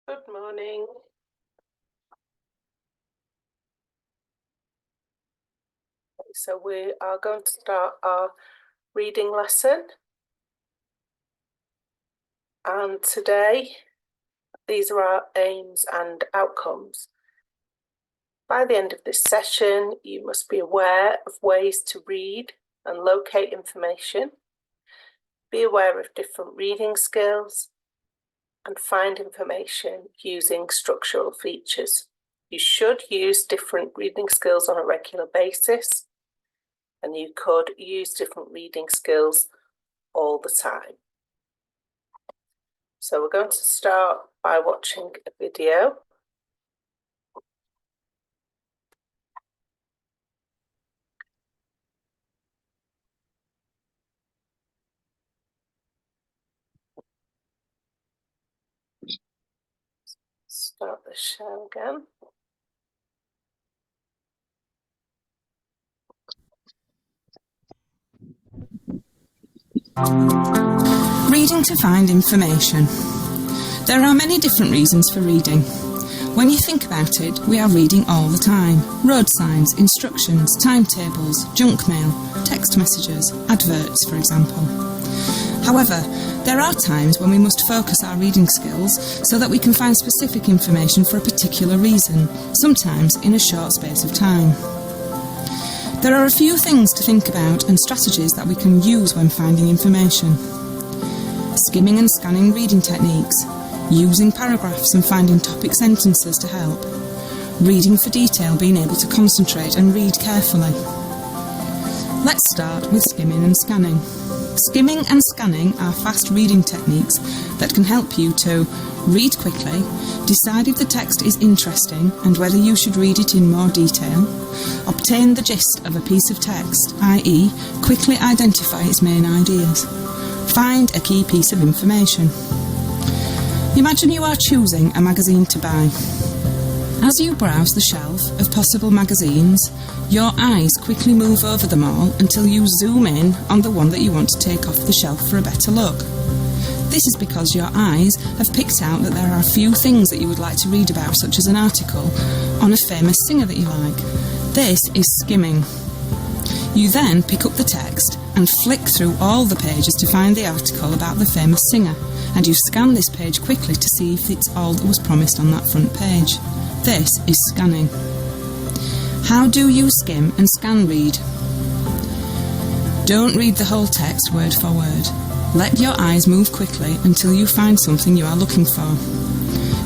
Good morning. So we are going to start our reading lesson. And today, these are our aims and outcomes. By the end of this session, you must be aware of ways to read and locate information, be aware of different reading skills, and find information using structural features. You should use different reading skills on a regular basis, and you could use different reading skills all the time. So we're going to start by watching a video. Start the share again. Reading to find information. There are many different reasons for reading. When you think about it, we are reading all the time. Road signs, instructions, timetables, junk mail, text messages, adverts, for example. However, there are times when we must focus our reading skills so that we can find specific information for a particular reason, sometimes in a short space of time. There are a few things to think about and strategies that we can use when finding information. Skimming and scanning reading techniques, using paragraphs and finding topic sentences to help, reading for detail, being able to concentrate and read carefully. Let's start with skimming and scanning. Skimming and scanning are fast reading techniques that can help you to read quickly, decide if the text is interesting and whether you should read it in more detail, obtain the gist of a piece of text, i.e., quickly identify its main ideas, find a key piece of information. Imagine you are choosing a magazine to buy. As you browse the shelf of possible magazines, your eyes quickly move over them all until you zoom in on the one that you want to take off the shelf for a better look. This is because your eyes have picked out that there are a few things that you would like to read about, such as an article on a famous singer that you like. This is skimming. You then pick up the text and flick through all the pages to find the article about the famous singer, and you scan this page quickly to see if it's all that was promised on that front page. This is scanning. How do you skim and scan read? Don't read the whole text word for word. Let your eyes move quickly until you find something you are looking for.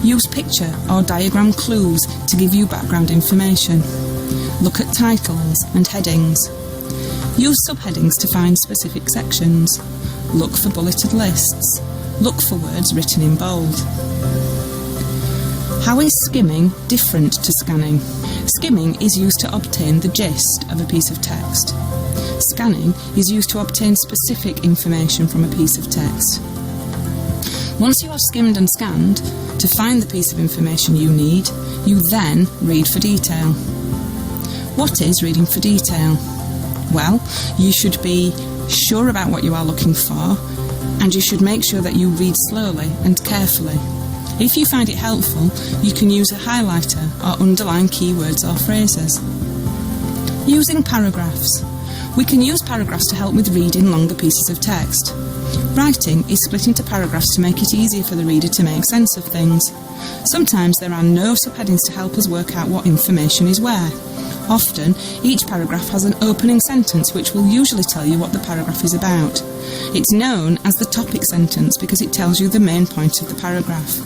Use picture or diagram clues to give you background information. Look at titles and headings. Use subheadings to find specific sections. Look for bulleted lists. Look for words written in bold. How is skimming different to scanning? Skimming is used to obtain the gist of a piece of text. Scanning is used to obtain specific information from a piece of text. Once you have skimmed and scanned to find the piece of information you need, you then read for detail. What is reading for detail? Well, you should be sure about what you are looking for, and you should make sure that you read slowly and carefully. If you find it helpful, you can use a highlighter or underline keywords or phrases. Using paragraphs. We can use paragraphs to help with reading longer pieces of text. Writing is split into paragraphs to make it easier for the reader to make sense of things. Sometimes there are no subheadings to help us work out what information is where. Often, each paragraph has an opening sentence which will usually tell you what the paragraph is about. It's known as the topic sentence because it tells you the main point of the paragraph.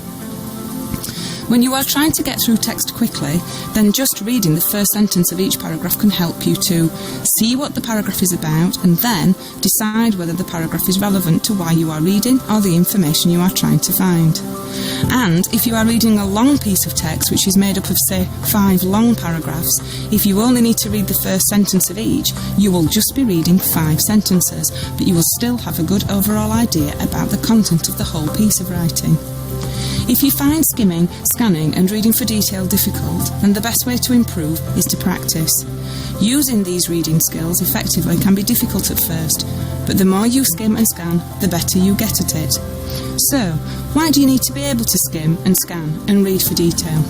When you are trying to get through text quickly, then just reading the first sentence of each paragraph can help you to see what the paragraph is about and then decide whether the paragraph is relevant to why you are reading or the information you are trying to find. And if you are reading a long piece of text which is made up of, say, 5 long paragraphs, if you only need to read the first sentence of each, you will just be reading 5 sentences, but you will still have a good overall idea about the content of the whole piece of writing. If you find skimming, scanning and reading for detail difficult, then the best way to improve is to practice. Using these reading skills effectively can be difficult at first, but the more you skim and scan, the better you get at it. So, why do you need to be able to skim and scan and read for detail?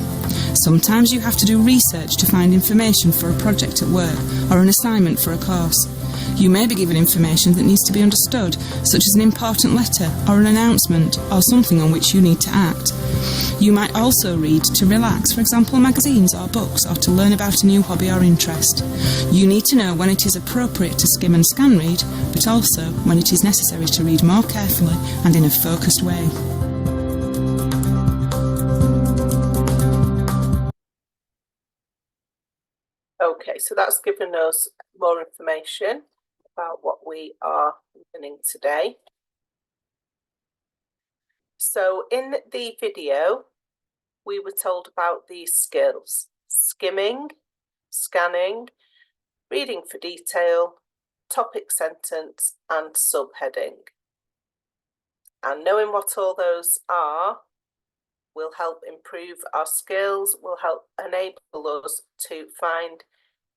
Sometimes you have to do research to find information for a project at work or an assignment for a course. You may be given information that needs to be understood, such as an important letter or an announcement or something on which you need to act. You might also read to relax, for example magazines or books, or to learn about a new hobby or interest. You need to know when it is appropriate to skim and scan read, but also when it is necessary to read more carefully and in a focused way. Okay, so that's given us more information about what we are learning today. So in the video, we were told about these skills: skimming, scanning, reading for detail, topic sentence, and subheading. And knowing what all those are will help improve our skills, will help enable us to find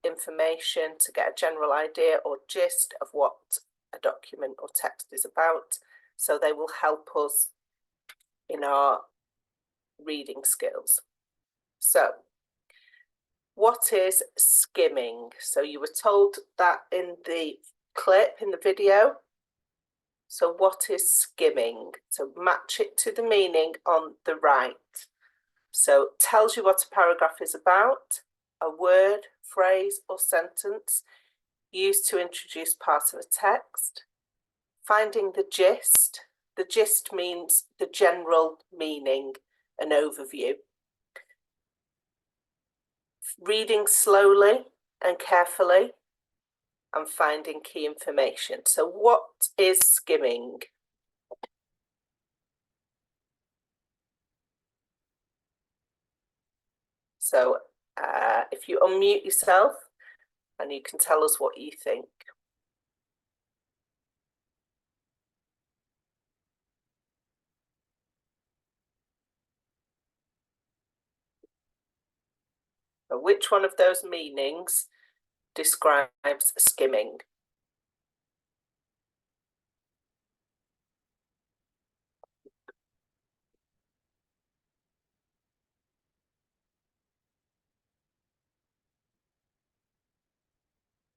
information, to get a general idea or gist of what a document or text is about. So they will help us in our reading skills. So, what is skimming? So you were told that in the clip, in the video. So what is skimming? So match it to the meaning on the right. So tells you what a paragraph is about, a word, phrase or sentence used to introduce part of a text. Finding the gist. The gist means the general meaning, an overview. Reading slowly and carefully and finding key information. So what is skimming? So if you unmute yourself and you can tell us what you think. So which one of those meanings describes skimming?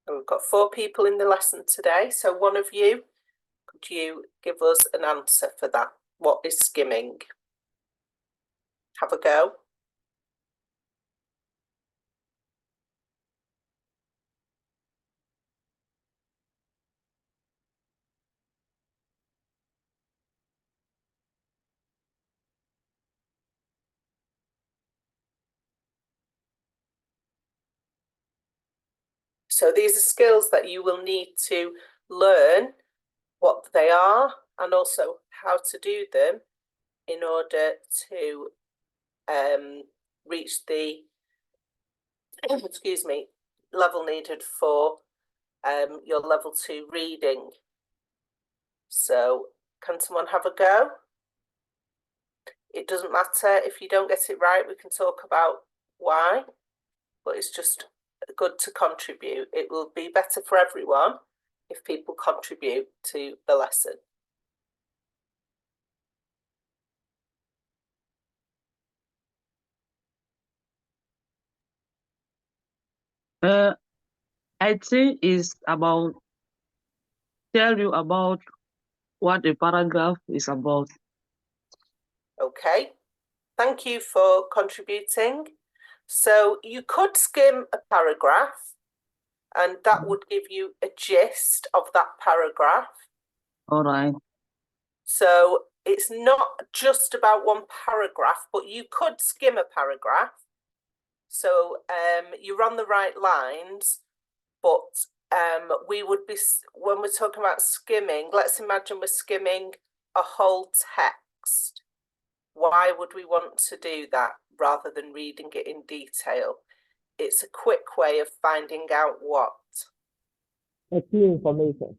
And we've got 4 people in the lesson today, so one of you, could you give us an answer for that? What is skimming? Have a go. So these are skills that you will need to learn what they are and also how to do them in order to reach the level needed for your level 2 reading. So can someone have a go? It doesn't matter if you don't get it right, we can talk about why, but it's just good to contribute. It will be better for everyone if people contribute to the lesson. I think it's about tell you about what a paragraph is about. Okay, thank you for contributing. So you could skim a paragraph and that would give you a gist of that paragraph. All right. So it's not just about one paragraph, but you could skim a paragraph. So you're on the right lines, but we would be, when we're talking about skimming, let's imagine we're skimming a whole text. Why would we want to do that rather than reading it in detail? It's a quick way of finding out what? A key information.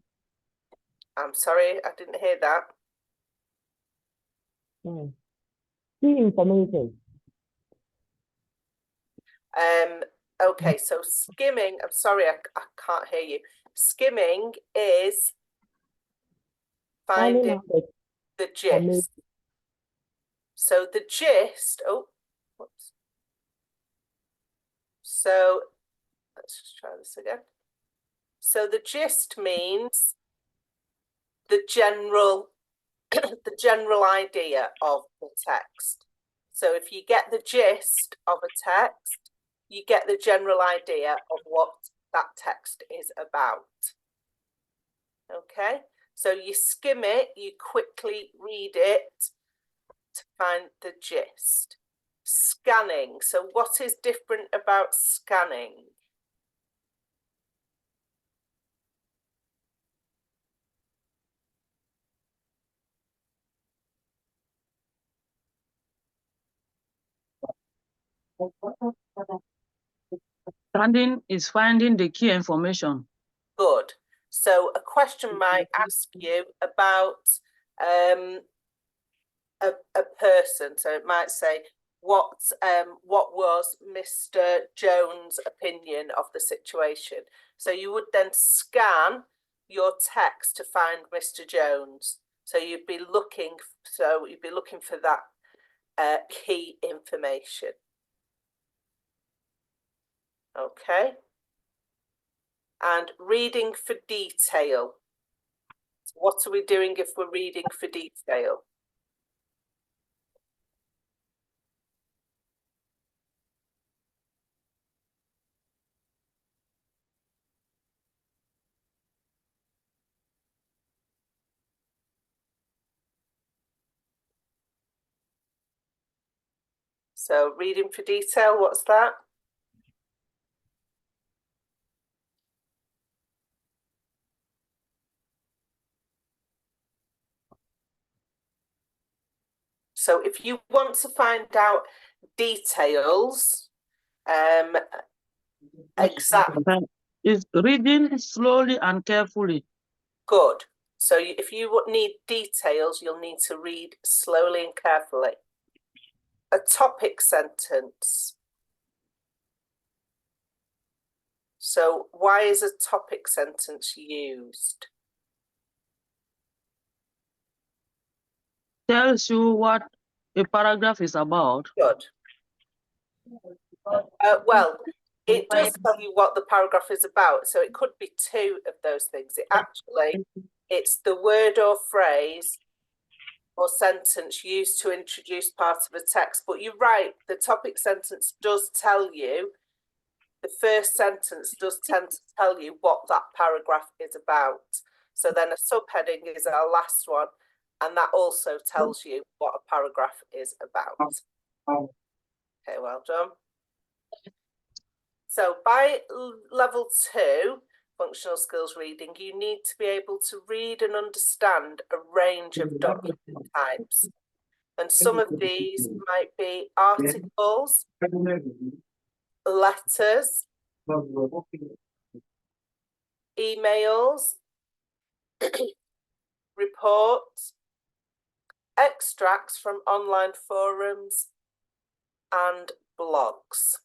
I'm sorry, I didn't hear that. Key information. Okay, so skimming, I'm sorry, I can't hear you. Skimming is finding the gist. So the gist, oh, whoops. So let's just try this again. So the gist means the general the general idea of the text. So if you get the gist of a text, you get the general idea of what that text is about. Okay, so you skim it, you quickly read it to find the gist. Scanning. So what is different about scanning? Scanning is finding the key information. Good. So a question might ask you about a person. So it might say, what was Mr. Jones' opinion of the situation? So you would then scan your text to find Mr. Jones. So you'd be looking for that key information. Okay. And reading for detail. What are we doing if we're reading for detail? So reading for detail, what's that? So if you want to find out details, exactly. Is reading slowly and carefully. Good. So if you need details, you'll need to read slowly and carefully. A topic sentence. So why is a topic sentence used? Tells you what a paragraph is about. Good. Well, it does tell you what the paragraph is about. So it could be two of those things. It's the word or phrase or sentence used to introduce part of a text. But you're right, the topic sentence does tell you, the first sentence does tend to tell you what that paragraph is about. So then a subheading is our last one, and that also tells you what a paragraph is about. Okay, well done. So by level 2, functional skills reading, you need to be able to read and understand a range of document types. And some of these might be articles, letters, emails, reports, extracts from online forums, and blogs.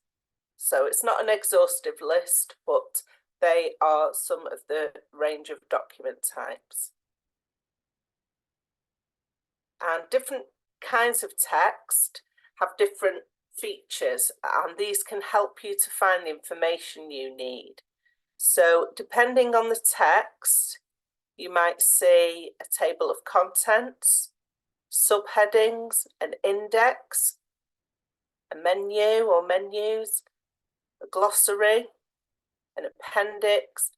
So it's not an exhaustive list, but they are some of the range of document types. And different kinds of text have different features, and these can help you to find the information you need. So depending on the text, you might see a table of contents, subheadings, an index, a menu or menus, a glossary, an appendix,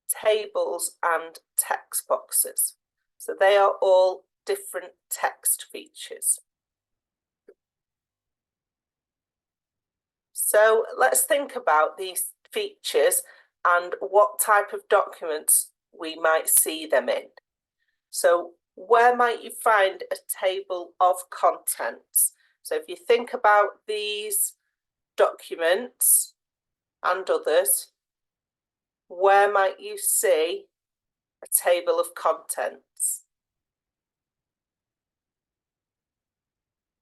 tables, and text boxes. So they are all different text features. So let's think about these features and what type of documents we might see them in. So where might you find a table of contents? So if you think about these documents and others, where might you see a table of contents?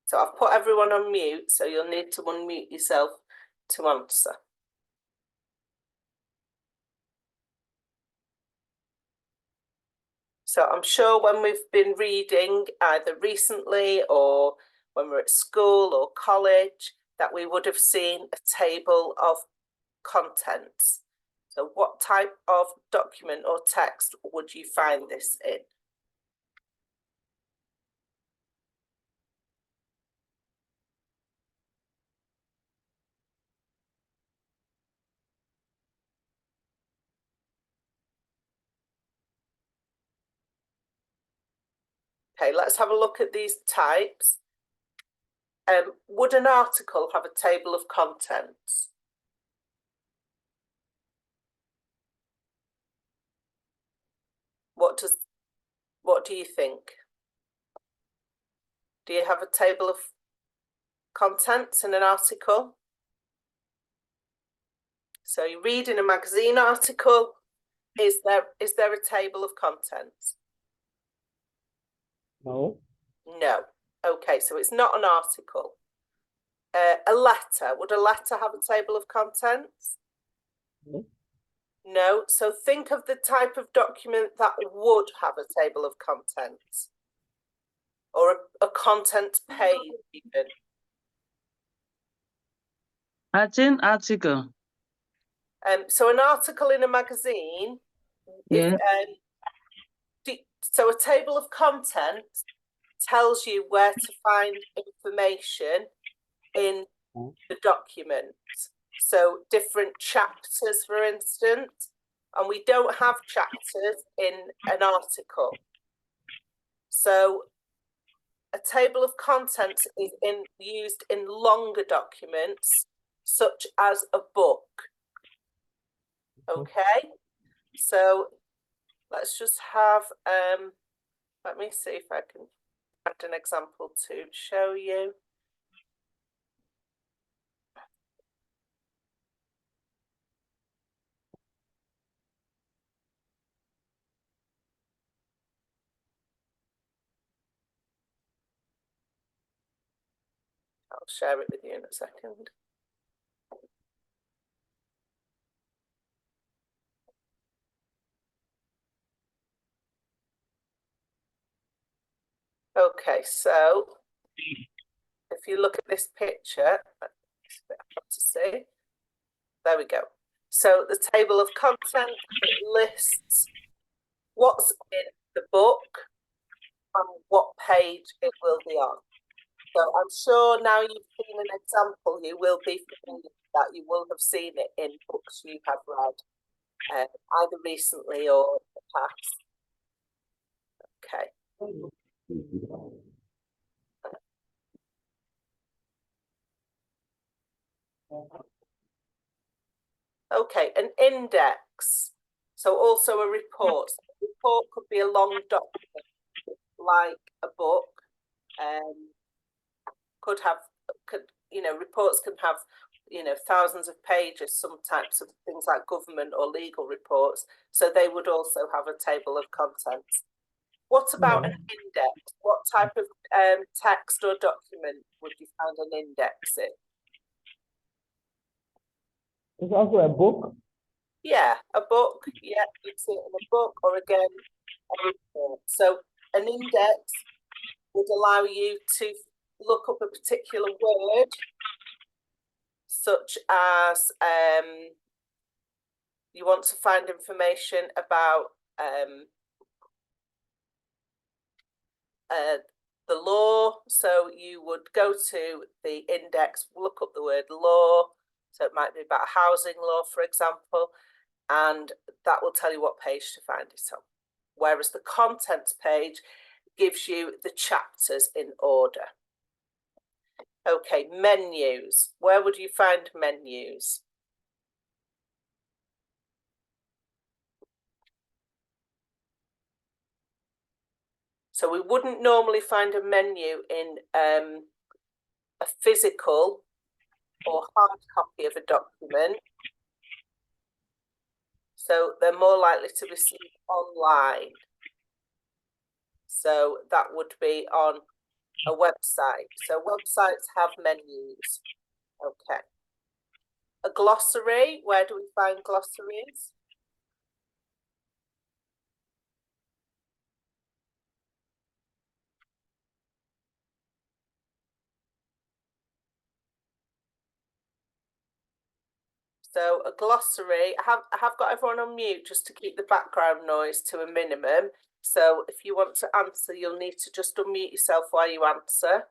So I've put everyone on mute, so you'll need to unmute yourself to answer. So I'm sure when we've been reading either recently or when we're at school or college, that we would have seen a table of contents. So what type of document or text would you find this in? Okay, let's have a look at these types. Would an article have a table of contents? What do you think? Do you have a table of contents in an article? So you read in a magazine article, is there a table of contents? No. No. Okay, so it's not an article. A letter, would a letter have a table of contents? No. No. So think of the type of document that would have a table of contents, or a content page even. I think article. So an article in a magazine, Yeah. so a table of contents tells you where to find information in the document. So different chapters, for instance, and we don't have chapters in an article. So a table of contents is used in longer documents, such as a book. Okay, so let's just have, let me see if I can add an example to show you. I'll share it with you in a second. Okay, so if you look at this picture, it's a bit hard to see. There we go. So the table of content, it lists what's in the book and what page it will be on. So I'm sure now you've seen an example, you will be familiar with that. You will have seen it in books you have read, either recently or in the past. Okay. Okay, an index. So also a report. So a report could be a long document, like a book. Reports can have, thousands of pages, some types of things like government or legal reports. So they would also have a table of contents. What about an index? What type of text or document would you find an index in? It's also a book. Yeah, a book. Yeah, you'd see it in a book, or again, a report. So an index would allow you to look up a particular word, such as you want to find information about the law. So you would go to the index, look up the word law. So it might be about housing law, for example, and that will tell you what page to find it on. Whereas the contents page gives you the chapters in order. Okay, menus. Where would you find menus? So we wouldn't normally find a menu in a physical or hard copy of a document. So they're more likely to be seen online. So that would be on a website. So websites have menus. Okay. A glossary, where do we find glossaries? So a glossary, I have got everyone on mute just to keep the background noise to a minimum. So if you want to answer, you'll need to just unmute yourself while you answer.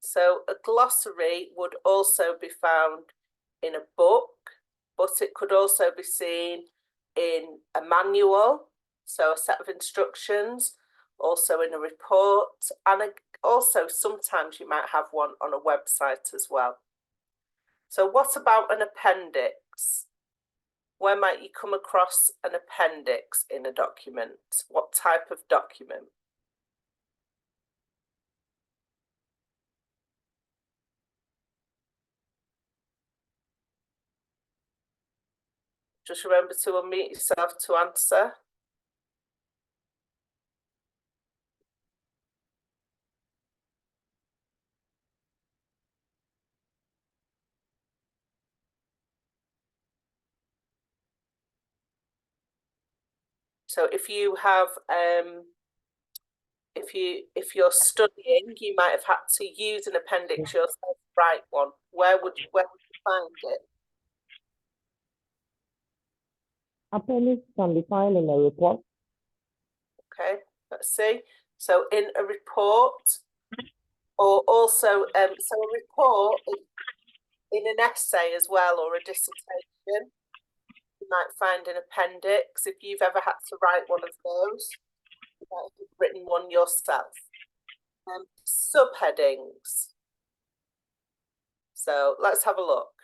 So a glossary would also be found in a book, but it could also be seen in a manual, so a set of instructions, also in a report, and also sometimes you might have one on a website as well. So what about an appendix? Where might you come across an appendix in a document? What type of document? Just remember to unmute yourself to answer. So if you have, if you're studying, you might have had to use an appendix yourself, write one. Where would you find it? Appendix can be found in a report. Okay, let's see. So in a report, or also, so a report in an essay as well, or a dissertation, you might find an appendix. If you've ever had to write one of those, you might have written one yourself. Subheadings. So let's have a look.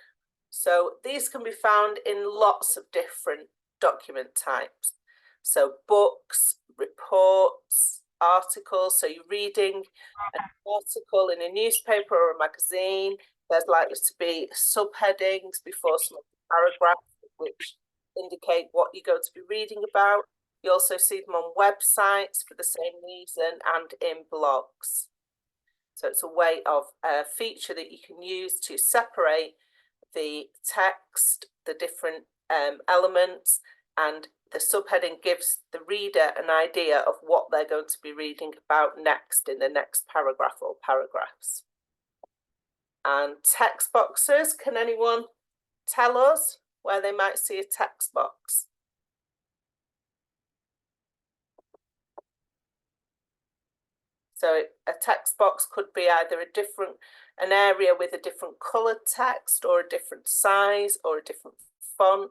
So these can be found in lots of different document types. So books, reports, articles. So you're reading an article in a newspaper or a magazine. There's likely to be subheadings before some of the paragraphs which indicate what you're going to be reading about. You also see them on websites for the same reason and in blogs. So it's a way of a feature that you can use to separate the text, the different elements, and the subheading gives the reader an idea of what they're going to be reading about next in the next paragraph or paragraphs. And text boxes, can anyone tell us where they might see a text box? So a text box could be either an area with a different coloured text, or a different size, or a different font.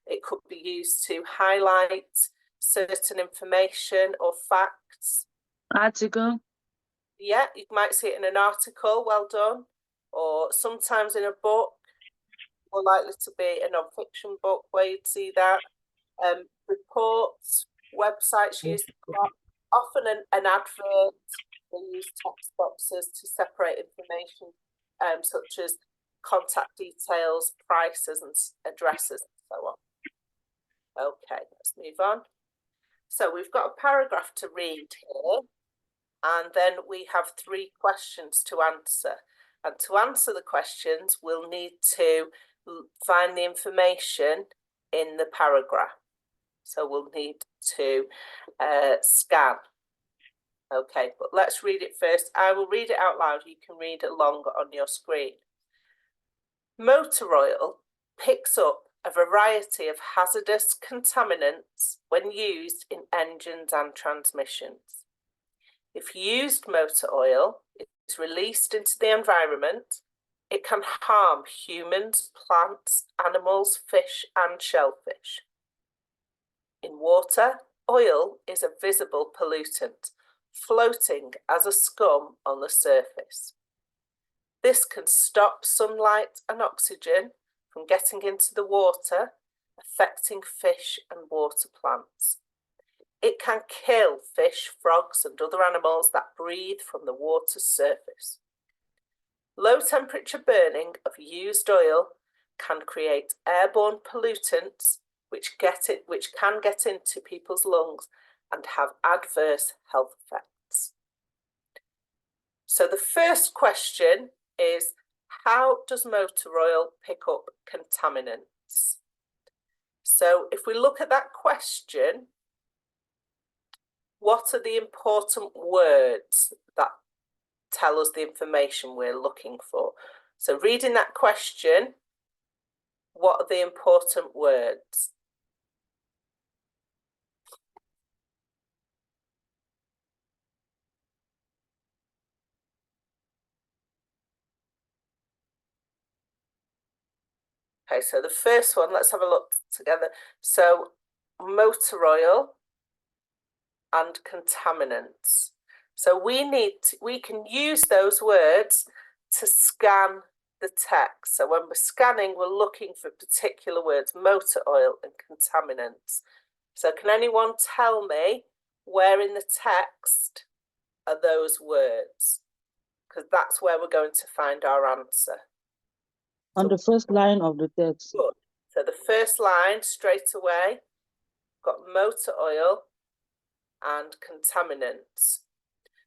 It could be used to highlight certain information or facts. Article. Yeah, you might see it in an article, well done. Or sometimes in a book, more likely to be a non-fiction book where you'd see that. Reports, websites use often an advert. They use text boxes to separate information, such as contact details, prices, and addresses, and so on. Okay, let's move on. So we've got a paragraph to read here, and then we have 3 questions to answer. And to answer the questions, we'll need to find the information in the paragraph. So we'll need to scan. Okay, but let's read it first. I will read it out loud. You can read along on your screen. Motor oil picks up a variety of hazardous contaminants when used in engines and transmissions. If used motor oil is released into the environment, it can harm humans, plants, animals, fish, and shellfish. In water, oil is a visible pollutant, floating as a scum on the surface. This can stop sunlight and oxygen from getting into the water, affecting fish and water plants. It can kill fish, frogs, and other animals that breathe from the water's surface. Low temperature burning of used oil can create airborne pollutants which can get into people's lungs and have adverse health effects. So the first question is, how does motor oil pick up contaminants? So if we look at that question, what are the important words that tell us the information we're looking for? So reading that question, what are the important words? Okay, so the first one, let's have a look together. So motor oil and contaminants. So we can use those words to scan the text. So when we're scanning, we're looking for particular words, motor oil and contaminants. So can anyone tell me where in the text are those words? Because that's where we're going to find our answer. On the first line of the text. Good. So the first line straight away, got motor oil and contaminants.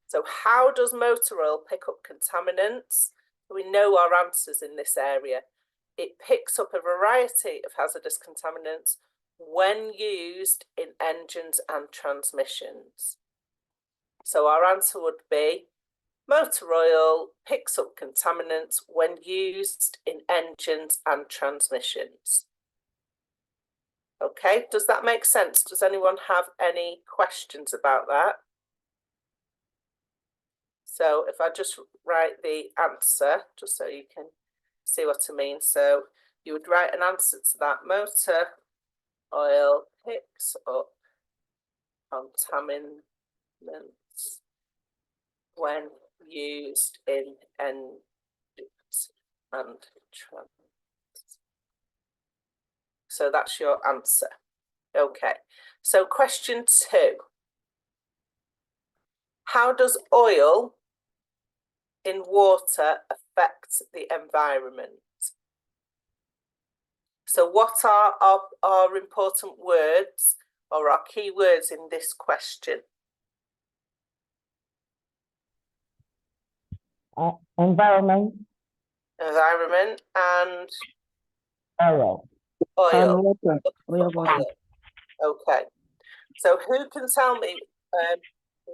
So how does motor oil pick up contaminants? We know our answers in this area. It picks up a variety of hazardous contaminants when used in engines and transmissions. So our answer would be motor oil picks up contaminants when used in engines and transmissions. Okay, does that make sense? Does anyone have any questions about that? So if I just write the answer, just so you can see what I mean. So you would write an answer to that. Motor oil picks up contaminants when used in engines and trans. So that's your answer. Okay, so question 2. How does oil in water affect the environment? So what are our important words or our key words in this question? Environment. Environment and Oil. And oil. water. Oil. Okay. So who can tell me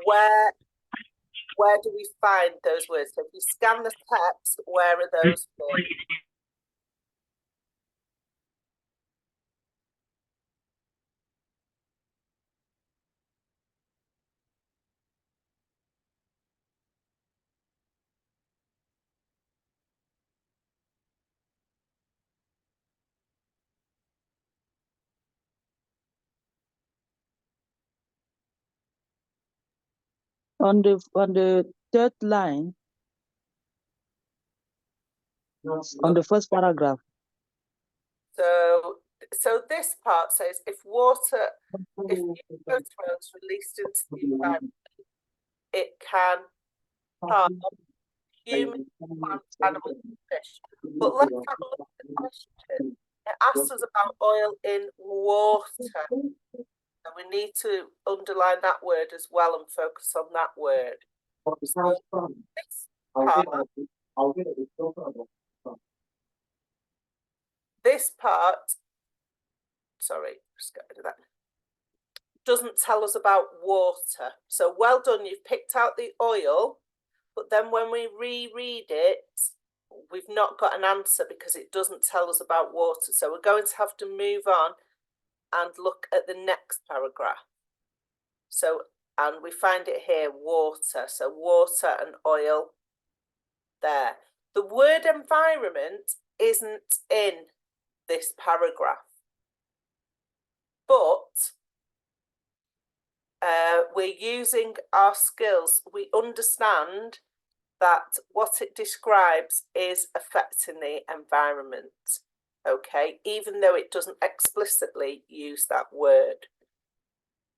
where do we find those words? So if you scan the text, where are those words? On the third line, on the first paragraph. So this part says if motor oil is released into the environment, it can harm human, plants, animals, and fish. But let's have a look at the question. It asks us about oil in water. And we need to underline that word as well and focus on that word. So this part, sorry, just get rid of that, doesn't tell us about water. So well done, you've picked out the oil, but then when we reread it, we've not got an answer because it doesn't tell us about water. So we're going to have to move on and look at the next paragraph. So, and we find it here, water. So water and oil there. The word environment isn't in this paragraph, but we're using our skills. We understand that what it describes is affecting the environment, okay, even though it doesn't explicitly use that word.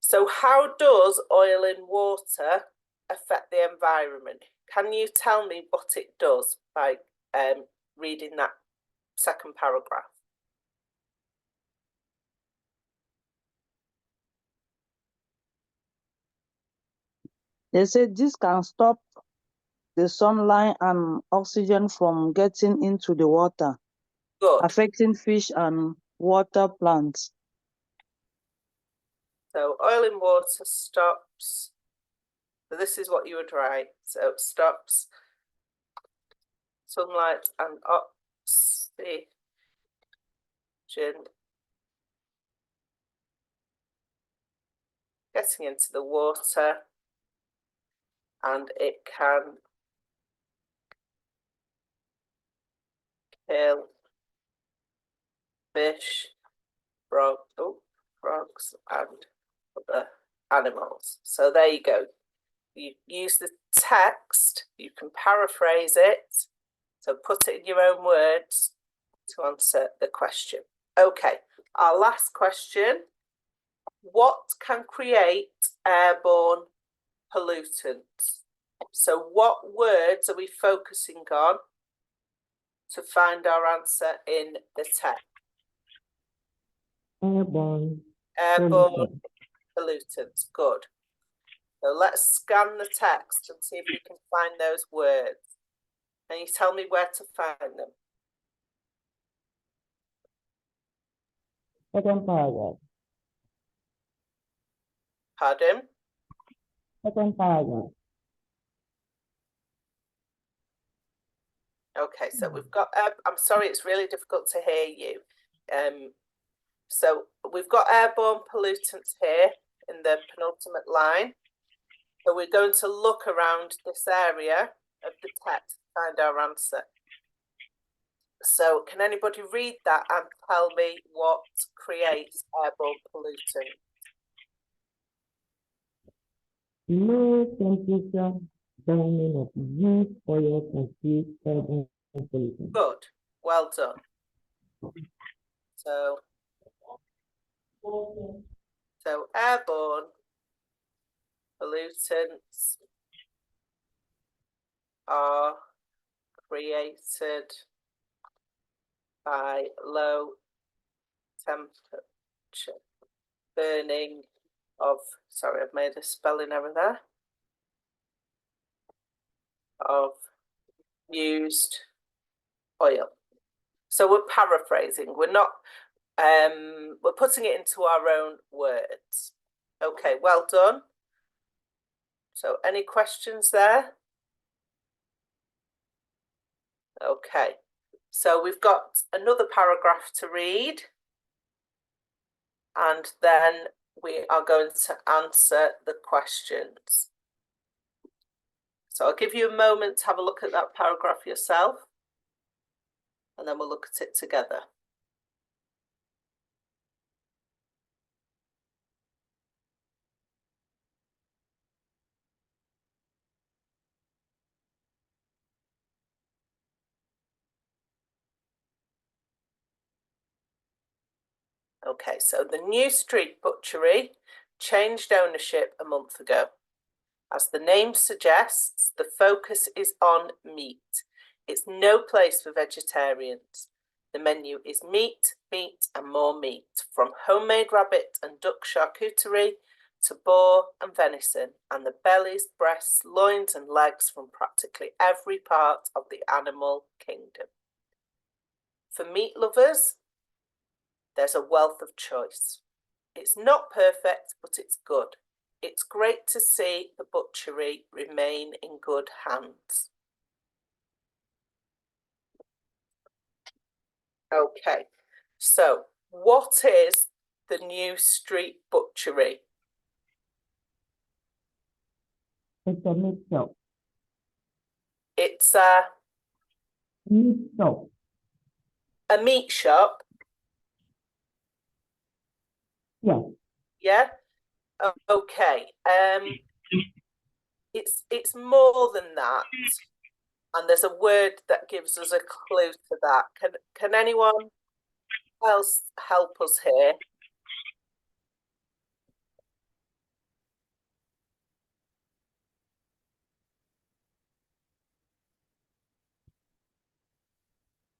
So how does oil in water affect the environment? Can you tell me what it does by reading that second paragraph? They say this can stop the sunlight and oxygen from getting into the water, Good. affecting fish and water plants. So oil in water stops. So this is what you would write. So it stops sunlight and oxygen question. Getting into the water, and it can kill fish, frogs and other animals. So there you go. You use the text, you can paraphrase it, so put it in your own words to answer the question. Okay, our last question. What can create airborne pollutants? So what words are we focusing on to find our answer in the text? Airborne. Airborne pollutants, good. So let's scan the text and see if we can find those words. Can you tell me where to find them? Second paragraph. Pardon? Second paragraph. Okay, so we've got, I'm sorry, it's really difficult to hear you. So we've got airborne pollutants here in the penultimate line. So we're going to look around this area of the text to find our answer. So can anybody read that and tell me what creates airborne pollutant? Low temperature burning of used oil constitutes airborne pollution. Good, well done. So airborne pollutants are created by low temperature burning of, sorry, I've made a spelling error there, of used oil. So we're paraphrasing, we're not, we're putting it into our own words. Okay, well done. So any questions there? Okay, so we've got another paragraph to read, and then we are going to answer the questions. So I'll give you a moment to have a look at that paragraph yourself, and then we'll look at it together. Okay, so the New Street Butchery changed ownership a month ago. As the name suggests, the focus is on meat. It's no place for vegetarians. The menu is meat, meat and more meat, from homemade rabbit and duck charcuterie to boar and venison, and the bellies, breasts, loins and legs from practically every part of the animal kingdom. For meat lovers, there's a wealth of choice. It's not perfect, but it's good. It's great to see the butchery remain in good hands. Okay, so what is the New Street Butchery? It's a meat shop. It's a Meat shop. meat shop. Yeah. Yeah. Okay. It's more than that, and there's a word that gives us a clue to that. Can anyone else help us here?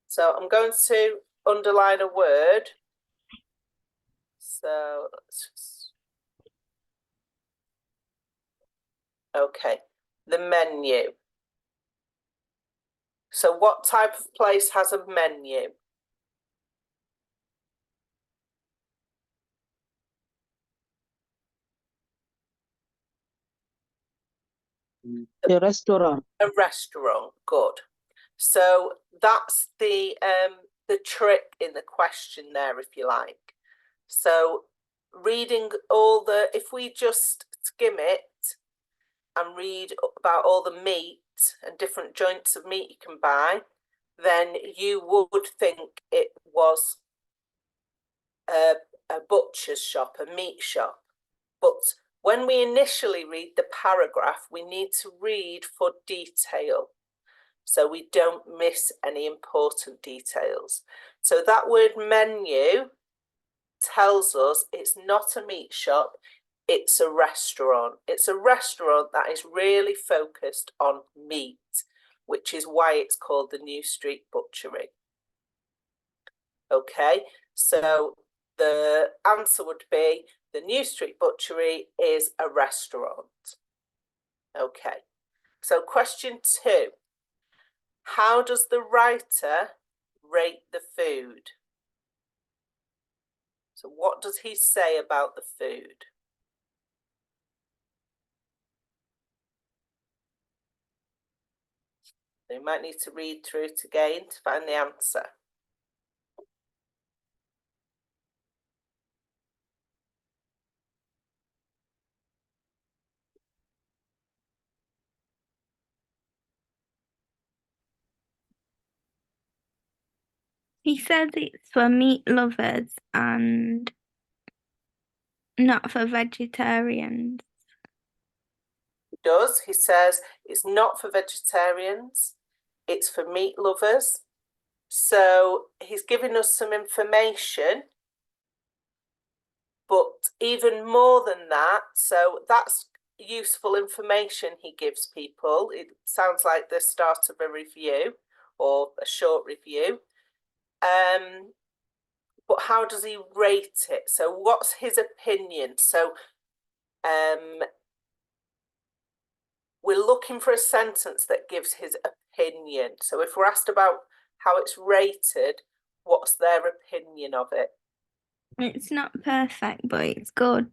So I'm going to underline a word. So let's just... Okay, the menu. So what type of place has a menu? A restaurant. A restaurant, good. So that's the the trick in the question there, if you like. So reading all the, if we just skim it and read about all the meat and different joints of meat you can buy, then you would think it was a butcher's shop, a meat shop. But when we initially read the paragraph, we need to read for detail, so we don't miss any important details. So that word menu tells us it's not a meat shop, it's a restaurant. It's a restaurant that is really focused on meat, which is why it's called the New Street Butchery. Okay, so the answer would be the New Street Butchery is a restaurant. Okay, so question 2. How does the writer rate the food? So what does he say about the food? You might need to read through it again to find the answer. He says it's for meat lovers and not for vegetarians. He does. He says it's not for vegetarians, it's for meat lovers. So he's giving us some information, but even more than that, so that's useful information he gives people. It sounds like the start of a review or a short review. But how does he rate it? So what's his opinion? So we're looking for a sentence that gives his opinion. So if we're asked about how it's rated, what's their opinion of it? It's not perfect, but it's good.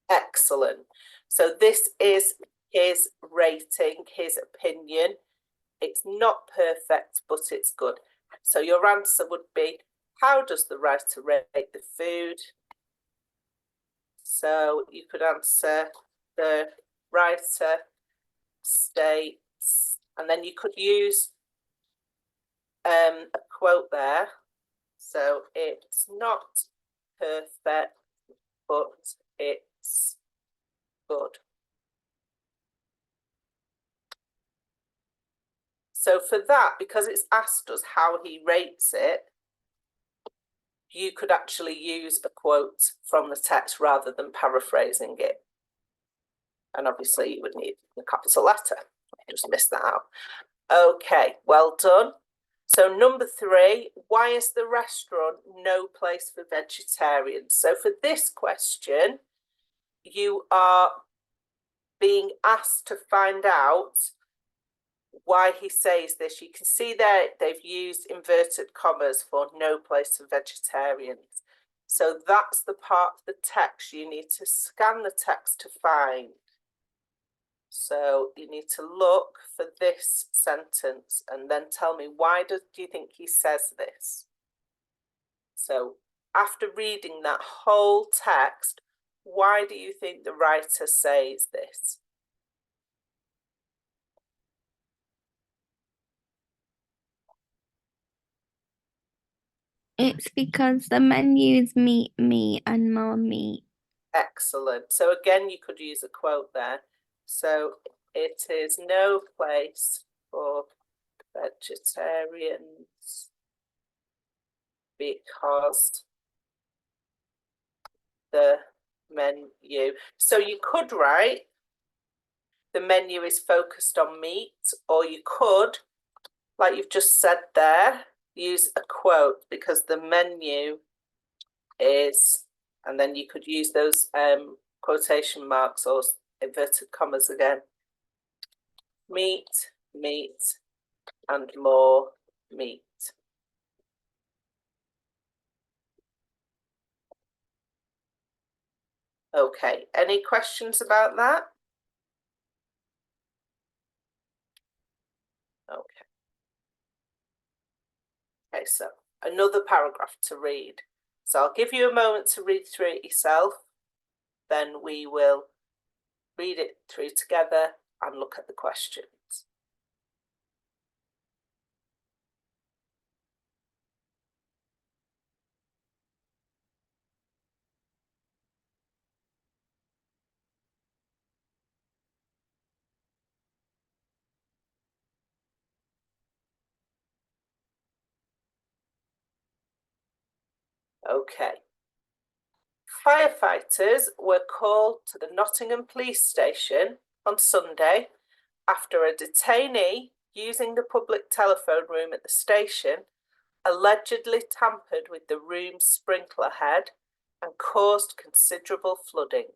Excellent. So this is his rating, his opinion. It's not perfect, but it's good. So your answer would be, how does the writer rate the food? So you could answer the writer states, and then you could use a quote there. So it's not perfect, but it's good. So for that, because it's asked us how he rates it, you could actually use a quote from the text rather than paraphrasing it. And obviously you would need the capital letter. I just missed that out. Okay, well done. So number 3, why is the restaurant no place for vegetarians? So for this question, you are being asked to find out why he says this. You can see there they've used inverted commas for no place for vegetarians. So that's the part of the text you need to scan the text to find. So you need to look for this sentence and then tell me, why do you think he says this? So after reading that whole text, why do you think the writer says this? It's because the menu's meat, and more meat. Excellent. So again, you could use a quote there. So it is no place for vegetarians because the menu. So you could write the menu is focused on meat, or you could, like you've just said there, use a quote because the menu is, and then you could use those quotation marks or inverted commas again. Meat, meat, and more meat. Okay, any questions about that? Okay. Okay, so another paragraph to read. So I'll give you a moment to read through it yourself. Then we will read it through together and look at the questions. Okay. Firefighters were called to the Nottingham police station on Sunday after a detainee using the public telephone room at the station allegedly tampered with the room's sprinkler head and caused considerable flooding.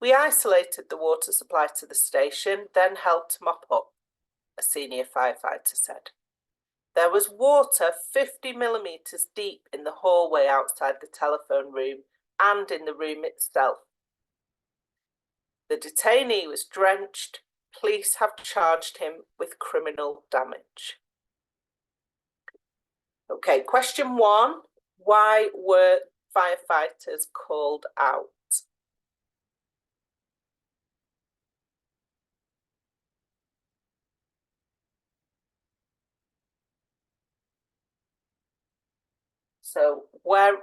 We isolated the water supply to the station, then helped mop up, a senior firefighter said. There was water 50 millimetres deep in the hallway outside the telephone room and in the room itself. The detainee was drenched. Police have charged him with criminal damage. Okay, question 1. Why were firefighters called out? So where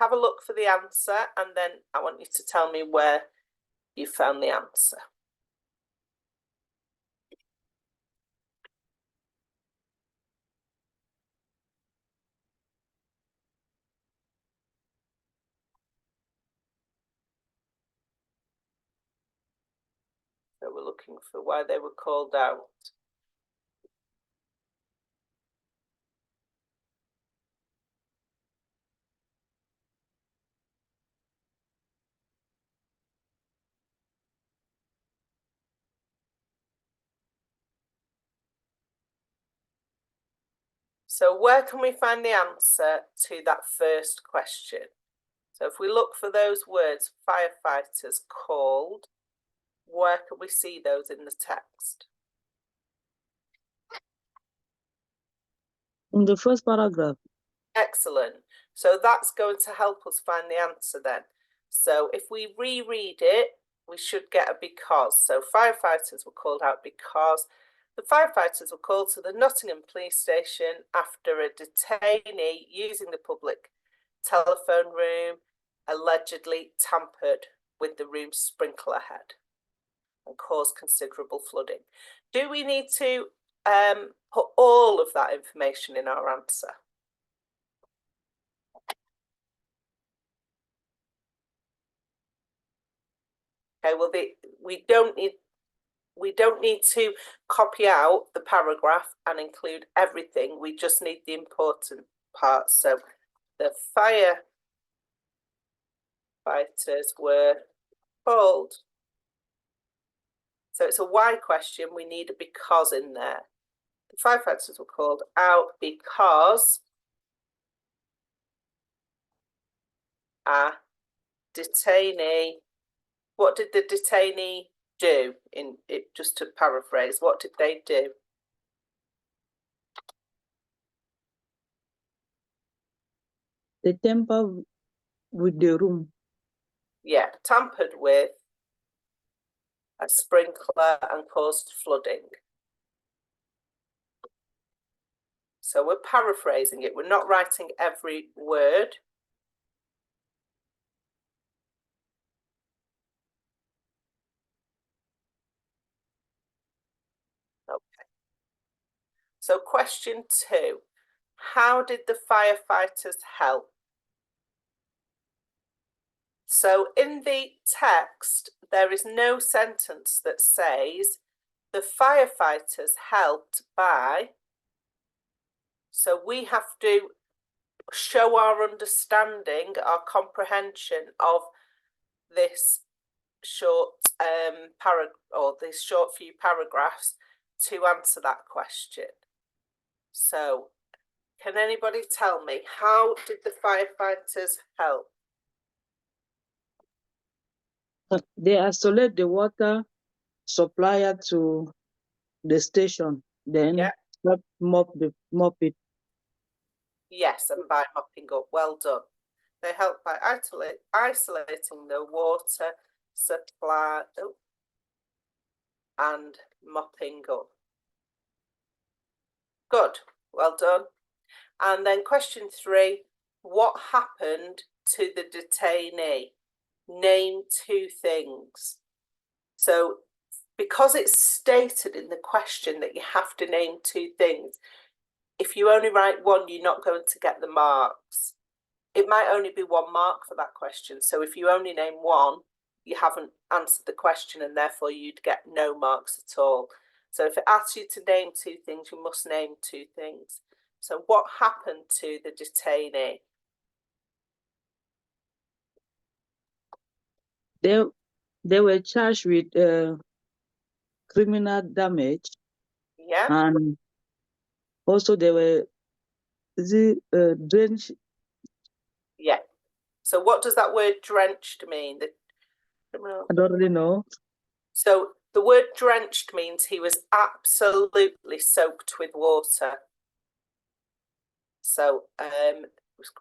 have a look for the answer, and then I want you to tell me where you found the answer. So we're looking for why they were called out. So where can we find the answer to that first question? So if we look for those words, firefighters called, where can we see those in the text? In the first paragraph. Excellent. So that's going to help us find the answer then. So if we reread it, we should get a because. So firefighters were called out because the firefighters were called to the Nottingham police station after a detainee using the public telephone room allegedly tampered with the room's sprinkler head and caused considerable flooding. Do we need to put all of that information in our answer? Okay, well, we don't need to copy out the paragraph and include everything. We just need the important parts. So the firefighters were called. So it's a why question. We need a because in there. The firefighters were called out because a detainee. What did the detainee do? In it, just to paraphrase, what did they do? They tampered with the room. Yeah, tampered with a sprinkler and caused flooding. So we're paraphrasing it. We're not writing every word. Okay. So question 2, how did the firefighters help? So in the text, there is no sentence that says the firefighters helped by. So we have to show our understanding, our comprehension of this short these short few paragraphs to answer that question. So can anybody tell me, how did the firefighters help? They isolate the water supplier to the station, then mop it. Yes, and by mopping up. Well done. They help by isolating the water supply and mopping up. Good. Well done. And then question 3, what happened to the detainee? Name 2 things. So because it's stated in the question that you have to name 2 things, if you only write 1, you're not going to get the marks. It might only be 1 mark for that question. So if you only name 1, you haven't answered the question and therefore you'd get no marks at all. So if it asks you to name 2 things, you must name 2 things. So what happened to the detainee? They were charged with criminal damage. Yeah. And also they were drenched. Yeah. So what does that word drenched mean? I don't really know. So the word drenched means he was absolutely soaked with water. So was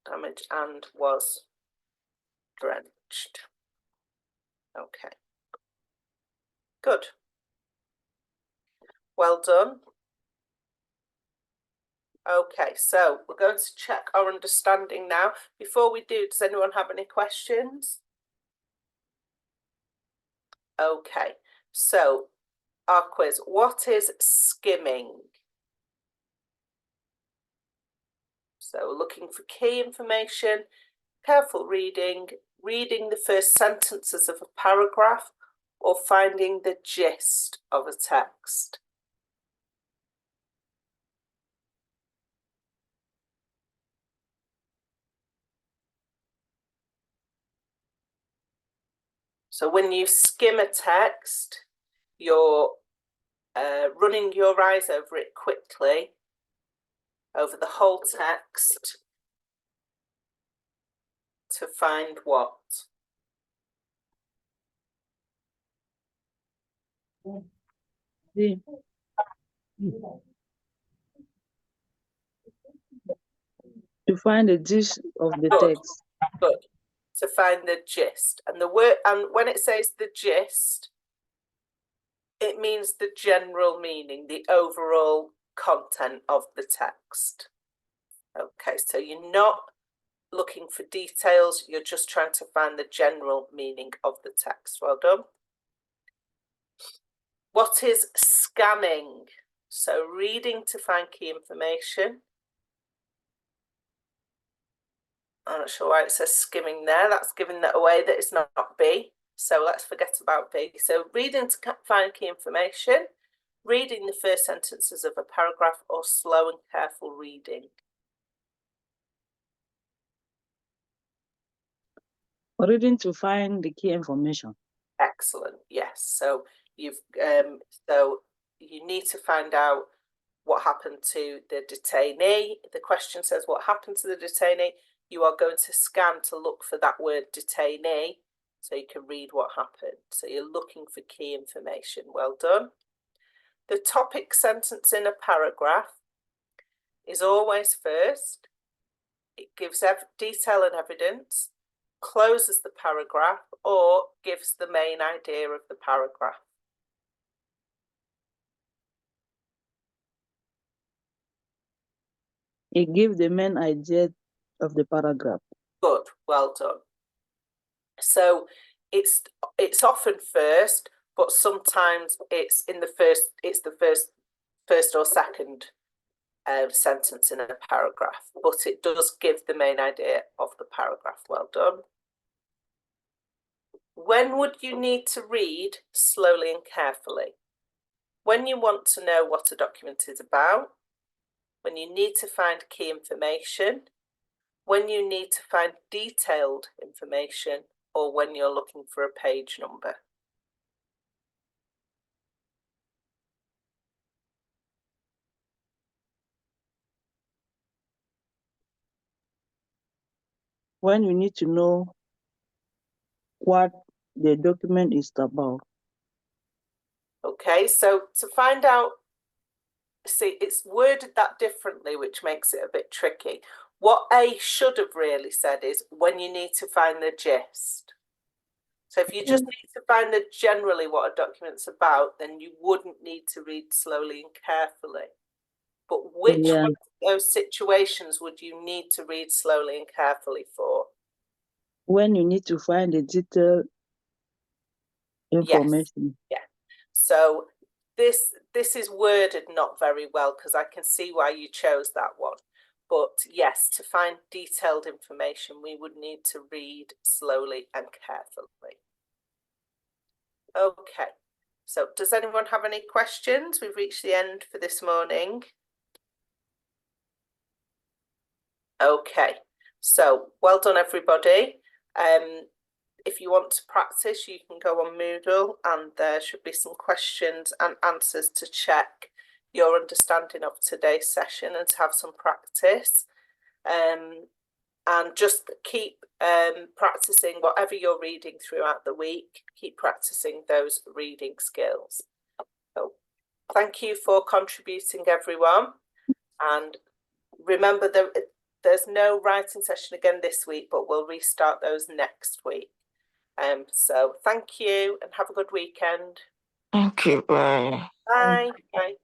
damaged and was drenched. Okay. Good. Well done. Okay, so we're going to check our understanding now. Before we do, does anyone have any questions? Okay, so our quiz, what is skimming? So looking for key information, careful reading, reading the first sentences of a paragraph, or finding the gist of a text. So when you skim a text, you're running your eyes over it quickly, over the whole text, to find what? To find the gist of the Good. text. Good. To find the gist. And the word, and when it says the gist, it means the general meaning, the overall content of the text. Okay, so you're not looking for details, you're just trying to find the general meaning of the text. Well done. What is scanning? So reading to find key information. I'm not sure why it says skimming there. That's giving that away that it's not B. So let's forget about B. So reading to find key information, reading the first sentences of a paragraph, or slow and careful reading. Reading to find the key information. Excellent. Yes. So you've so you need to find out what happened to the detainee. The question says what happened to the detainee. You are going to scan to look for that word detainee so you can read what happened. So you're looking for key information. Well done. The topic sentence in a paragraph is always first. It gives detail and evidence, closes the paragraph, or gives the main idea of the paragraph. It gives the main idea of the paragraph. Good, well done. So it's often first, but sometimes it's the first or second sentence in a paragraph, but it does give the main idea of the paragraph. Well done. When would you need to read slowly and carefully? When you want to know what a document is about, when you need to find key information, when you need to find detailed information, or when you're looking for a page number. When you need to know what the document is about. Okay, so to find out see, it's worded that differently, which makes it a bit tricky. What A should have really said is when you need to find the gist. So if you just need to find generally what a document's about, then you wouldn't need to read slowly and carefully. But which one of those situations would you need to read slowly and carefully for? When you need to find the detailed information. Yes. Yeah. So this is worded not very well, because I can see why you chose that one. But yes, to find detailed information, we would need to read slowly and carefully. Okay, so does anyone have any questions? We've reached the end for this morning. Okay, so well done, everybody. If you want to practice, you can go on Moodle, and there should be some questions and answers to check your understanding of today's session and to have some practice. And just keep practicing whatever you're reading throughout the week. Keep practicing those reading skills. So thank you for contributing, everyone. And remember that there's no writing session again this week, but we'll restart those next week. So thank you and have a good weekend. Thank you. Bye. Bye. Bye.